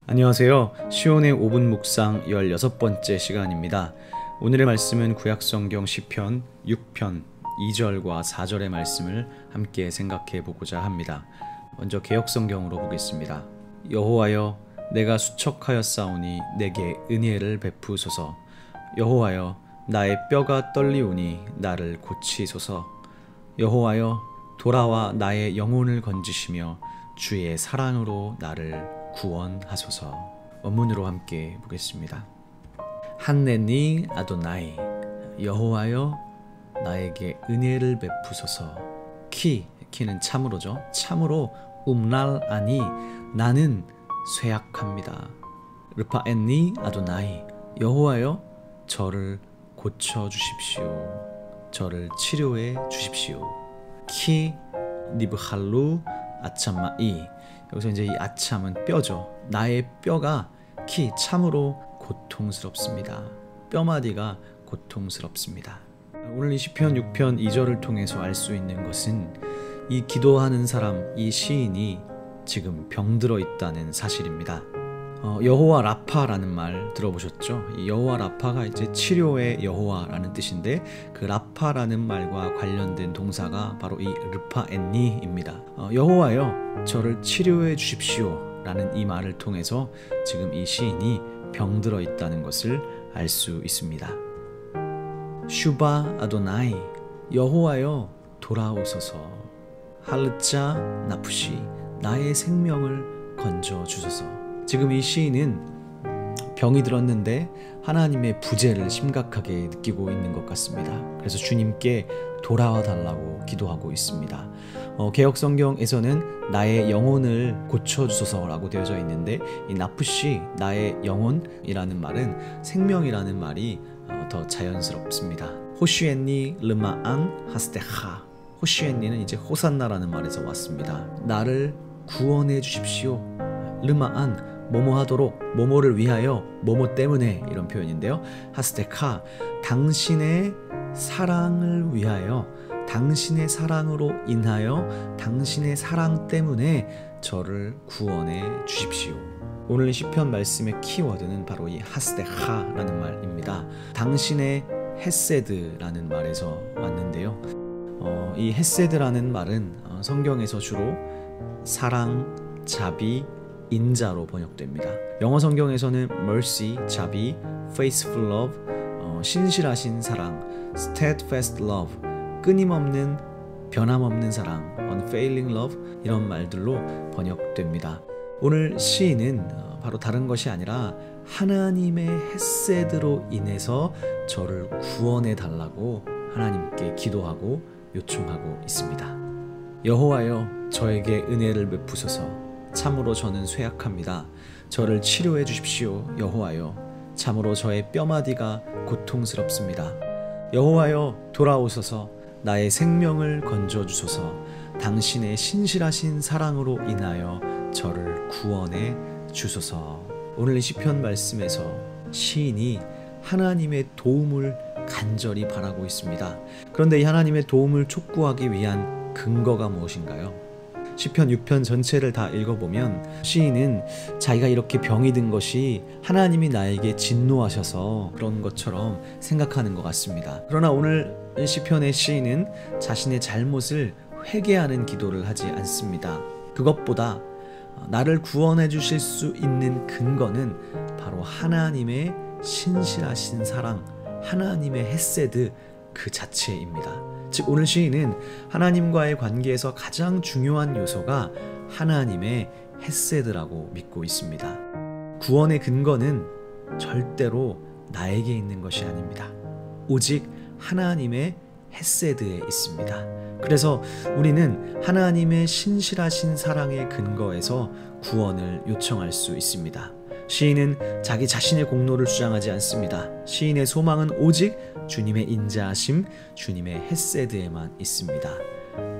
안녕하세요. 시온의 5분 묵상 16번째 시간입니다. 오늘의 말씀은 구약성경 시편 6편 2절과 4절의 말씀을 함께 생각해 보고자 합니다. 먼저 개역성경으로 보겠습니다. 여호와여, 내가 수척하였사오니 내게 은혜를 베푸소서. 여호와여, 나의 뼈가 떨리오니 나를 고치소서. 여호와여, 돌아와 나의 영혼을 건지시며 주의 사랑으로 나를 구원하소서. 원문으로 함께 보겠습니다. 한네니 아도나이, 여호와여 나에게 은혜를 베푸소서. 키는 참으로죠. 참으로 음랄하니 나는 쇠약합니다. 르파엔니 아도나이, 여호와여 저를 고쳐주십시오. 저를 치료해 주십시오. 키 니브할루 아참마이, 여기서 이제 이 아참은 뼈죠. 나의 뼈가 참으로 고통스럽습니다. 뼈마디가 고통스럽습니다. 오늘 이 시편 6편 2절을 통해서 알 수 있는 것은 이 기도하는 사람, 이 시인이 지금 병들어 있다는 사실입니다. 여호와 라파라는 말 들어보셨죠? 이 여호와 라파가 이제 치료의 여호와라는 뜻인데, 그 라파라는 말과 관련된 동사가 바로 이 르파엔니입니다. 여호와여 저를 치료해 주십시오 라는 이 말을 통해서 지금 이 시인이 병들어 있다는 것을 알 수 있습니다. 슈바 아도나이, 여호와여 돌아오소서. 할르짜 나프시, 나의 생명을 건져 주소서. 지금 이 시인은 병이 들었는데 하나님의 부재를 심각하게 느끼고 있는 것 같습니다. 그래서 주님께 돌아와 달라고 기도하고 있습니다. 개역성경에서는 나의 영혼을 고쳐주소서라고 되어져 있는데, 이 나프시, 나의 영혼이라는 말은 생명이라는 말이 더 자연스럽습니다. 호시엔니 르마앙 하스테하, 호시엔니는 이제 호산나라는 말에서 왔습니다. 나를 구원해 주십시오. 르마안, 뭐뭐 하도록, 뭐뭐를 위하여, 뭐뭐 때문에, 이런 표현인데요. 하스테카, 당신의 사랑을 위하여, 당신의 사랑으로 인하여, 당신의 사랑 때문에 저를 구원해 주십시오. 오늘 시편 말씀의 키워드는 바로 이 하스테카라는 말입니다. 당신의 헤세드라는 말에서 왔는데요. 이 헤세드라는 말은 성경에서 주로 사랑, 자비, 인자로 번역됩니다. 영어 성경에서는 mercy, 자비, faithful love, 신실하신 사랑, steadfast love, 끊임없는, 변함없는 사랑, unfailing love, 이런 말들로 번역됩니다. 오늘 시인은 바로 다른 것이 아니라 하나님의 헤세드로 인해서 저를 구원해 달라고 하나님께 기도하고 요청하고 있습니다. 여호와여 저에게 은혜를 베푸소서. 참으로 저는 쇠약합니다. 저를 치료해 주십시오. 여호와여 참으로 저의 뼈마디가 고통스럽습니다. 여호와여 돌아오소서. 나의 생명을 건져주소서. 당신의 신실하신 사랑으로 인하여 저를 구원해 주소서. 오늘 이 시편 말씀에서 시인이 하나님의 도움을 간절히 바라고 있습니다. 그런데 이 하나님의 도움을 촉구하기 위한 근거가 무엇인가요? 시편 6편 전체를 다 읽어보면 시인은 자기가 이렇게 병이 든 것이 하나님이 나에게 진노하셔서 그런 것처럼 생각하는 것 같습니다. 그러나 오늘 시편의 시인은 자신의 잘못을 회개하는 기도를 하지 않습니다. 그것보다 나를 구원해 주실 수 있는 근거는 바로 하나님의 신실하신 사랑, 하나님의 헤세드 그 자체입니다. 즉 오늘 시인은 하나님과의 관계에서 가장 중요한 요소가 하나님의 헤세드라고 믿고 있습니다. 구원의 근거는 절대로 나에게 있는 것이 아닙니다. 오직 하나님의 헤세드에 있습니다. 그래서 우리는 하나님의 신실하신 사랑의 근거에서 구원을 요청할 수 있습니다. 시인은 자기 자신의 공로를 주장하지 않습니다. 시인의 소망은 오직 주님의 인자하심, 주님의 헤세드에만 있습니다.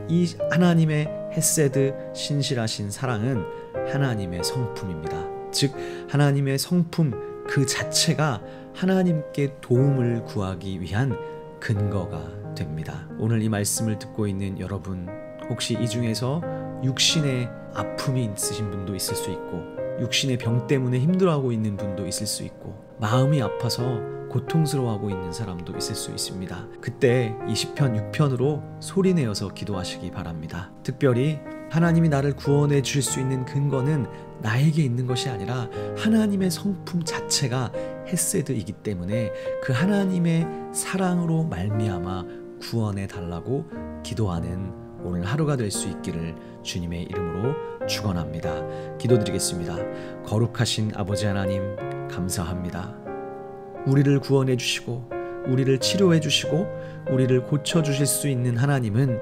이 하나님의 헤세드, 신실하신 사랑은 하나님의 성품입니다. 즉 하나님의 성품 그 자체가 하나님께 도움을 구하기 위한 근거가 됩니다. 오늘 이 말씀을 듣고 있는 여러분, 혹시 이 중에서 육신의 아픔이 있으신 분도 있을 수 있고 육신의 병 때문에 힘들어하고 있는 분도 있을 수 있고 마음이 아파서 고통스러워하고 있는 사람도 있을 수 있습니다. 그때 이 시편 6편으로 소리내어서 기도하시기 바랍니다. 특별히 하나님이 나를 구원해 주실 수 있는 근거는 나에게 있는 것이 아니라 하나님의 성품 자체가 헤세드이기 때문에 그 하나님의 사랑으로 말미암아 구원해 달라고 기도하는 오늘 하루가 될 수 있기를 주님의 이름으로 축원합니다. 기도드리겠습니다. 거룩하신 아버지 하나님 감사합니다. 우리를 구원해 주시고 우리를 치료해 주시고 우리를 고쳐 주실 수 있는 하나님은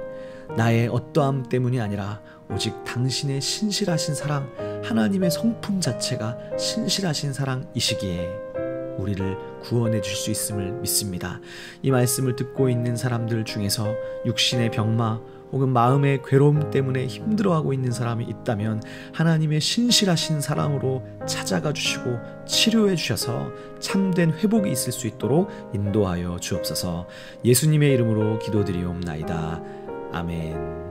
나의 어떠함 때문이 아니라 오직 당신의 신실하신 사랑, 하나님의 성품 자체가 신실하신 사랑이시기에 우리를 구원해 줄 수 있음을 믿습니다. 이 말씀을 듣고 있는 사람들 중에서 육신의 병마 혹은 마음의 괴로움 때문에 힘들어하고 있는 사람이 있다면 하나님의 신실하신 사랑으로 찾아가 주시고 치료해 주셔서 참된 회복이 있을 수 있도록 인도하여 주옵소서. 예수님의 이름으로 기도드리옵나이다. 아멘.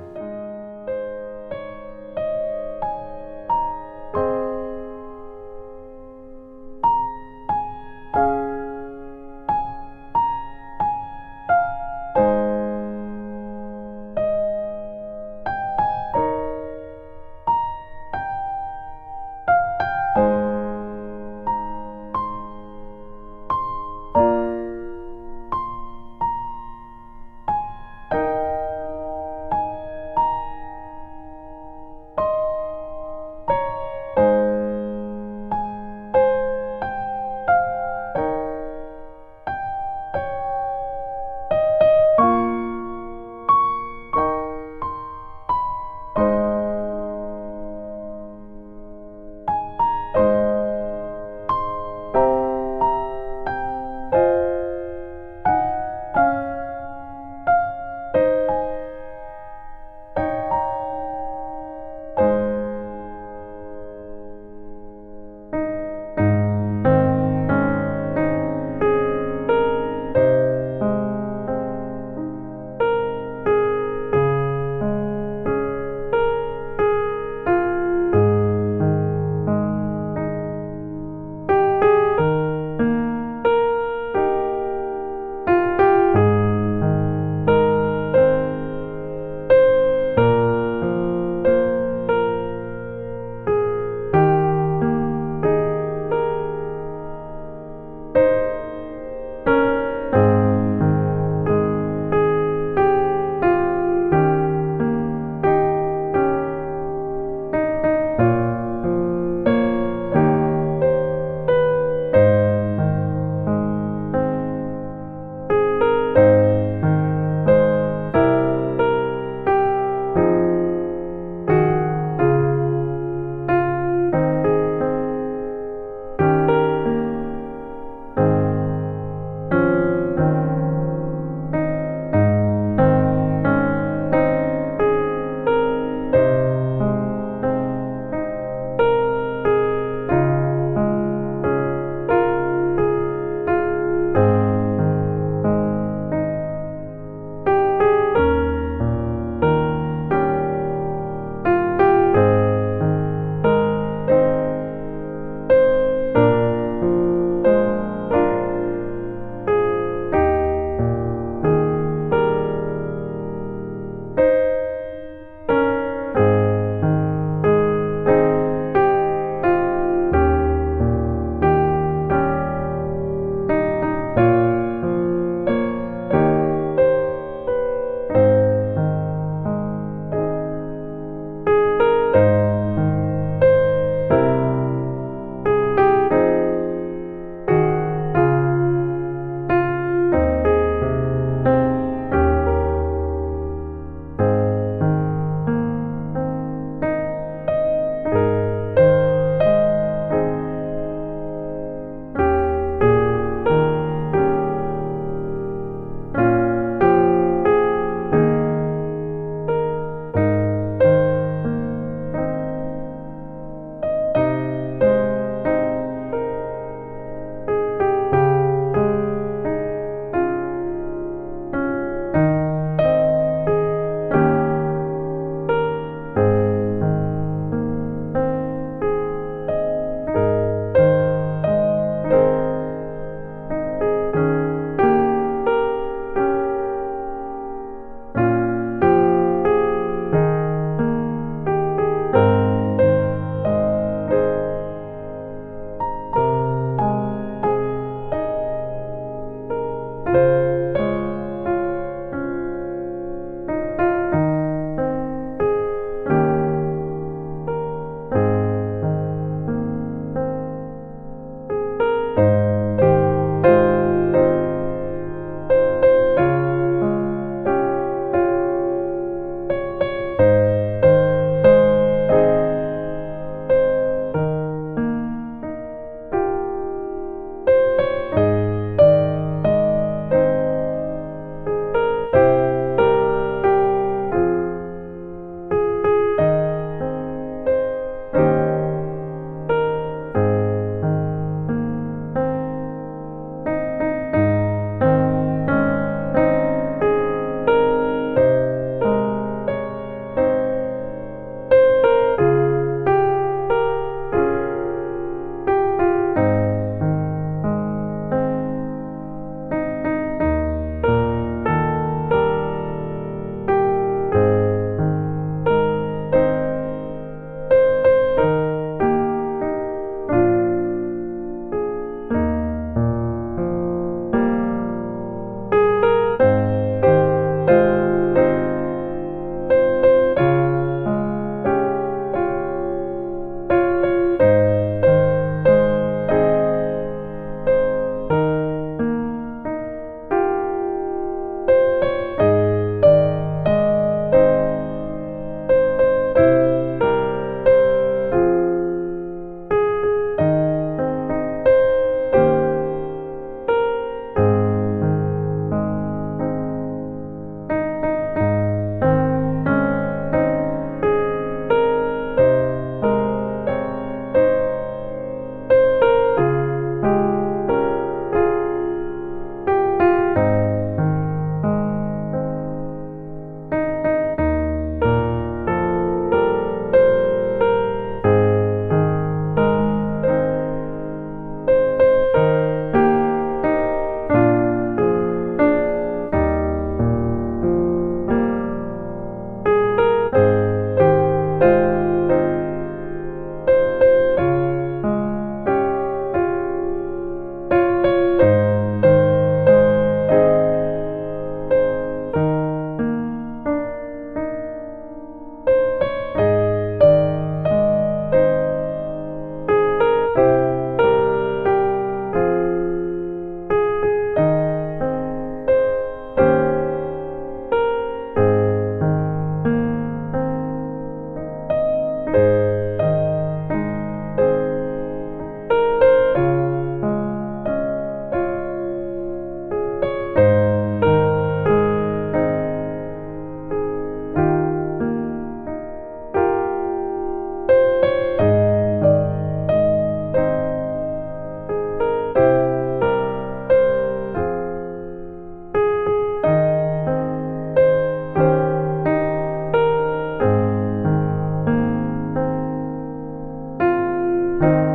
요